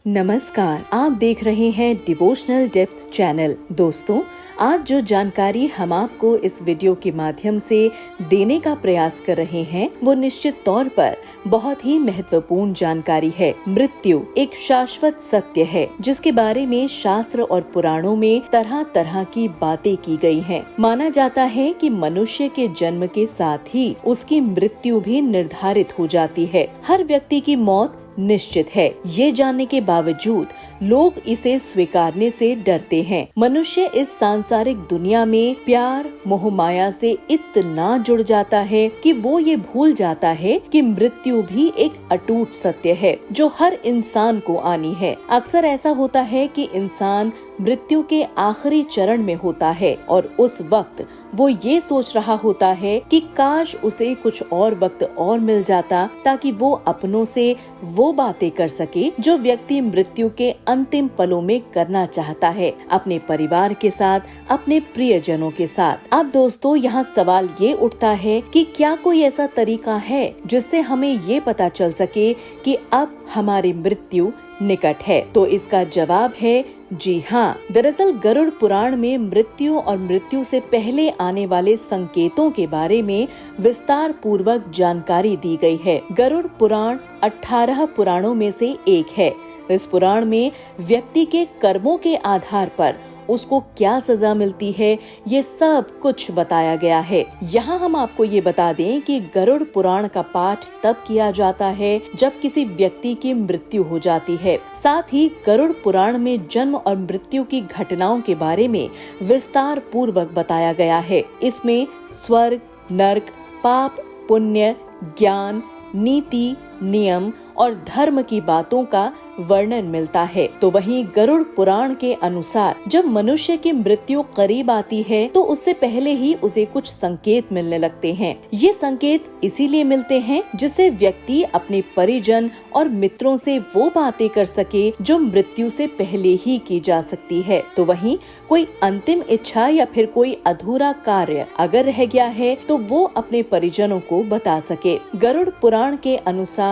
नमस्कार, आप देख रहे हैं डिवोशनल डेप्थ चैनल। दोस्तों, आज जो जानकारी हम आपको इस वीडियो के माध्यम से देने का प्रयास कर रहे हैं वो निश्चित तौर पर बहुत ही महत्वपूर्ण जानकारी है। मृत्यु एक शाश्वत सत्य है जिसके बारे में शास्त्र और पुराणों में तरह तरह की बातें की गई हैं। माना जाता है कि मनुष्य के जन्म के साथ ही उसकी मृत्यु भी निर्धारित हो जाती है। हर व्यक्ति की मौत निश्चित है। ये जानने के बावजूद लोग इसे स्वीकारने से डरते हैं। मनुष्य इस सांसारिक दुनिया में प्यार मोह माया से इतना जुड़ जाता है कि वो ये भूल जाता है कि मृत्यु भी एक अटूट सत्य है जो हर इंसान को आनी है। अक्सर ऐसा होता है कि इंसान मृत्यु के आखिरी चरण में होता है और उस वक्त वो ये सोच रहा होता है कि काश उसे कुछ और वक्त और मिल जाता ताकि वो अपनों से वो बातें कर सके जो व्यक्ति मृत्यु के अंतिम पलों में करना चाहता है, अपने परिवार के साथ, अपने प्रियजनों के साथ। अब दोस्तों, यहाँ सवाल ये उठता है कि क्या कोई ऐसा तरीका है जिससे हमें ये पता चल सके कि अब हमारी मृत्यु निकट है? तो इसका जवाब है जी हाँ। दरअसल गरुड़ पुराण में मृत्यु और मृत्यु से पहले आने वाले संकेतों के बारे में विस्तार पूर्वक जानकारी दी गई है। गरुड़ पुराण 18 पुराणों में से एक है। इस पुराण में व्यक्ति के कर्मों के आधार पर उसको क्या सजा मिलती है ये सब कुछ बताया गया है। यहाँ हम आपको ये बता दें कि गरुड़ पुराण का पाठ तब किया जाता है जब किसी व्यक्ति की मृत्यु हो जाती है। साथ ही गरुड़ पुराण में जन्म और मृत्यु की घटनाओं के बारे में विस्तार पूर्वक बताया गया है। इसमें स्वर्ग, नर्क, पाप, पुण्य, ज्ञान, नीति, नियम और धर्म की बातों का वर्णन मिलता है। तो वहीं गरुड़ पुराण के अनुसार जब मनुष्य की मृत्यु करीब आती है तो उससे पहले ही उसे कुछ संकेत मिलने लगते हैं। ये संकेत इसीलिए मिलते हैं जिससे व्यक्ति अपने परिजन और मित्रों से वो बातें कर सके जो मृत्यु से पहले ही की जा सकती है। तो वहीं कोई अंतिम इच्छा या फिर कोई अधूरा कार्य अगर रह गया है तो वो अपने परिजनों को बता सके। गरुड़ पुराण के अनुसार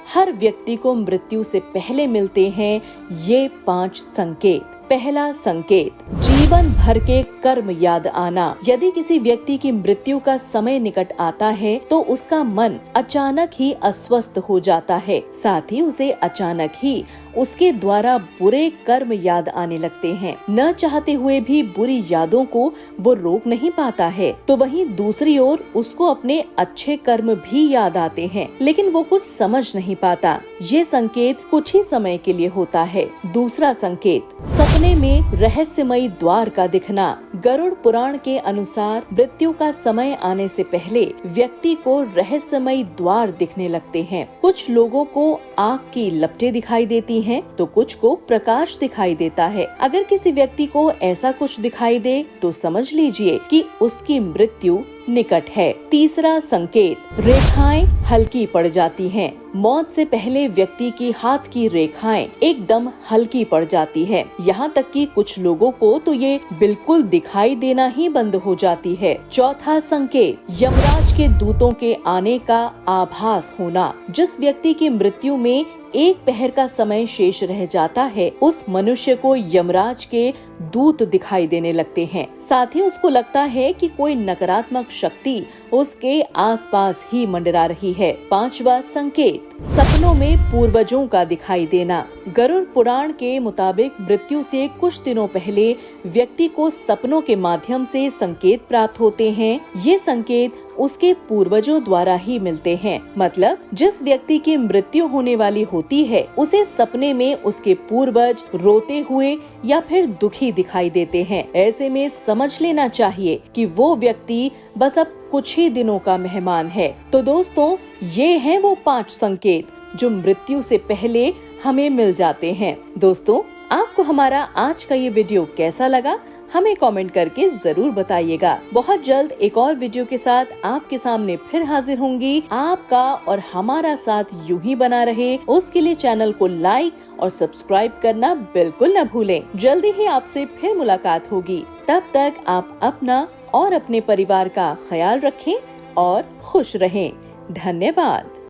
हर व्यक्ति को मृत्यु से पहले मिलते हैं ये 5 संकेत। पहला संकेत, जीवन भर के कर्म याद आना। यदि किसी व्यक्ति की मृत्यु का समय निकट आता है तो उसका मन अचानक ही अस्वस्थ हो जाता है। साथ ही उसे अचानक ही उसके द्वारा बुरे कर्म याद आने लगते हैं। न चाहते हुए भी बुरी यादों को वो रोक नहीं पाता है। तो वहीं दूसरी ओर उसको अपने अच्छे कर्म भी याद आते हैं लेकिन वो कुछ समझ नहीं पाता। ये संकेत कुछ ही समय के लिए होता है। दूसरा संकेत, सपने में रहस्यमयी द्वार का दिखना। गरुड़ पुराण के अनुसार मृत्यु का समय आने से पहले व्यक्ति को रहस्यमयी द्वार दिखने लगते हैं। कुछ लोगों को आग की लपटें दिखाई देती हैं, तो कुछ को प्रकाश दिखाई देता है। अगर किसी व्यक्ति को ऐसा कुछ दिखाई दे तो समझ लीजिए कि उसकी मृत्यु निकट है। तीसरा संकेत, रेखाएं हल्की पड़ जाती हैं। मौत से पहले व्यक्ति की हाथ की रेखाएं एकदम हल्की पड़ जाती है। यहाँ तक कि कुछ लोगों को तो ये बिल्कुल दिखाई देना ही बंद हो जाती है। चौथा संकेत, यमराज के दूतों के आने का आभास होना। जिस व्यक्ति की मृत्यु में एक पहर का समय शेष रह जाता है उस मनुष्य को यमराज के दूत दिखाई देने लगते हैं। साथ ही उसको लगता है कि कोई नकारात्मक शक्ति उसके आसपास ही मंडरा रही है। पांचवा संकेत, सपनों में पूर्वजों का दिखाई देना। गरुड़ पुराण के मुताबिक मृत्यु से कुछ दिनों पहले व्यक्ति को सपनों के माध्यम से संकेत प्राप्त होते हैं। ये संकेत उसके पूर्वजों द्वारा ही मिलते हैं। मतलब जिस व्यक्ति की मृत्यु होने वाली होती है उसे सपने में उसके पूर्वज रोते हुए या फिर दुखी दिखाई देते हैं। ऐसे में समझ लेना चाहिए कि वो व्यक्ति बस अब कुछ ही दिनों का मेहमान है। तो दोस्तों, ये हैं वो 5 संकेत जो मृत्यु से पहले हमें मिल जाते हैं। दोस्तों, आपको हमारा आज का ये वीडियो कैसा लगा हमें कमेंट करके जरूर बताइएगा। बहुत जल्द एक और वीडियो के साथ आपके सामने फिर हाजिर होंगी। आपका और हमारा साथ यूं ही बना रहे उसके लिए चैनल को लाइक और सब्सक्राइब करना बिल्कुल न भूलें। जल्दी ही आपसे फिर मुलाकात होगी। तब तक आप अपना और अपने परिवार का ख्याल रखें और खुश रहें। धन्यवाद।